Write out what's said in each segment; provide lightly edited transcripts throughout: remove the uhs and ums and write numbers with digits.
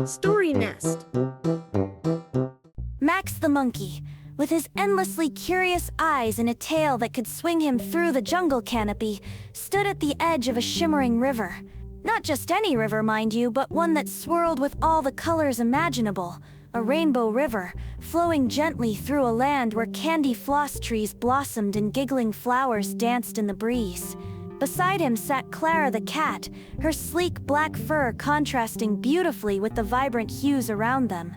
Story Nest. Max the monkey, with his endlessly curious eyes and a tail that could swing him through the jungle canopy, stood at the edge of a shimmering river. Not just any river, mind you, but one that swirled with all the colors imaginable. A rainbow river, flowing gently through a land where candy floss trees blossomed and giggling flowers danced in the breeze. Beside him sat Clara the cat, her sleek black fur contrasting beautifully with the vibrant hues around them.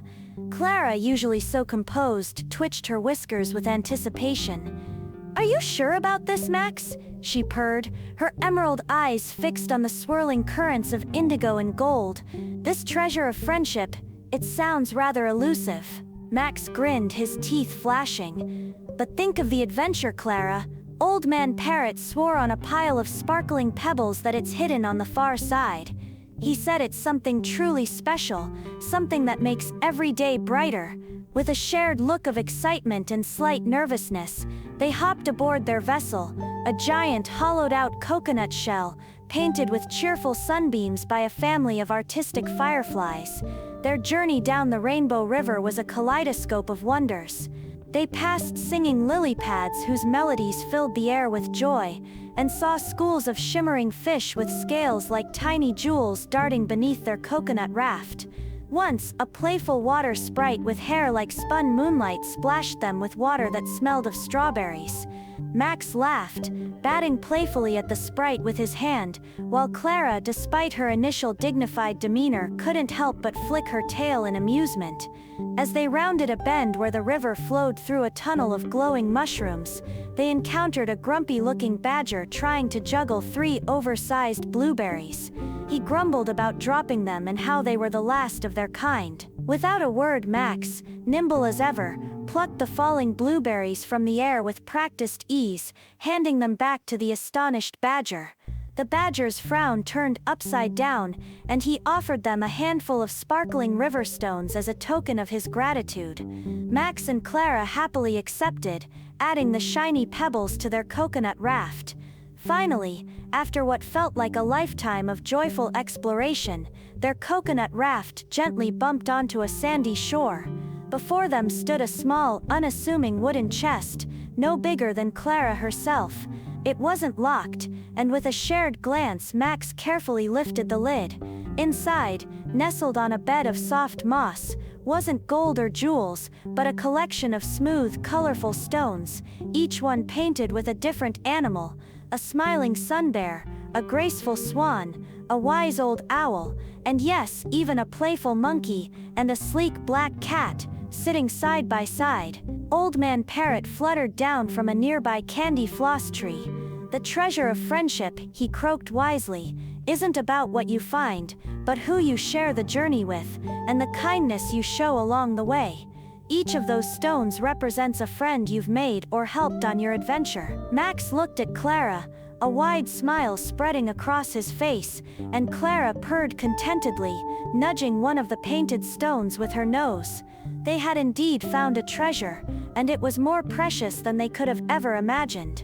Clara, usually so composed, twitched her whiskers with anticipation. "Are you sure about this, Max?" she purred, her emerald eyes fixed on the swirling currents of indigo and gold. "This treasure of friendship, it sounds rather elusive." Max grinned, his teeth flashing. "But think of the adventure, Clara." Old Man Parrot swore on a pile of sparkling pebbles that it's hidden on the far side. He said it's something truly special, something that makes every day brighter. With a shared look of excitement and slight nervousness, they hopped aboard their vessel, a giant hollowed-out coconut shell, painted with cheerful sunbeams by a family of artistic fireflies. Their journey down the Rainbow River was a kaleidoscope of wonders. They passed singing lily pads whose melodies filled the air with joy, and saw schools of shimmering fish with scales like tiny jewels darting beneath their coconut raft. Once, a playful water sprite with hair like spun moonlight splashed them with water that smelled of strawberries. Max laughed, batting playfully at the sprite with his hand, while Clara, despite her initial dignified demeanor, couldn't help but flick her tail in amusement. As they rounded a bend where the river flowed through a tunnel of glowing mushrooms, they encountered a grumpy-looking badger trying to juggle 3 oversized blueberries. He grumbled about dropping them and how they were the last of their kind. Without a word, Max, nimble as ever, plucked the falling blueberries from the air with practiced ease, handing them back to the astonished badger. The badger's frown turned upside down, and he offered them a handful of sparkling river stones as a token of his gratitude. Max and Clara happily accepted, adding the shiny pebbles to their coconut raft. Finally, after what felt like a lifetime of joyful exploration, their coconut raft gently bumped onto a sandy shore. Before them stood a small, unassuming wooden chest, no bigger than Clara herself. It wasn't locked, and with a shared glance, Max carefully lifted the lid. Inside, nestled on a bed of soft moss, wasn't gold or jewels, but a collection of smooth, colorful stones, each one painted with a different animal: a smiling sun bear, a graceful swan, a wise old owl, and yes, even a playful monkey, and a sleek black cat, sitting side by side. Old Man Parrot fluttered down from a nearby candy floss tree. "The treasure of friendship," he croaked wisely, "isn't about what you find, but who you share the journey with, and the kindness you show along the way. Each of those stones represents a friend you've made or helped on your adventure." Max looked at Clara, a wide smile spreading across his face, and Clara purred contentedly, nudging one of the painted stones with her nose. They had indeed found a treasure, and it was more precious than they could have ever imagined.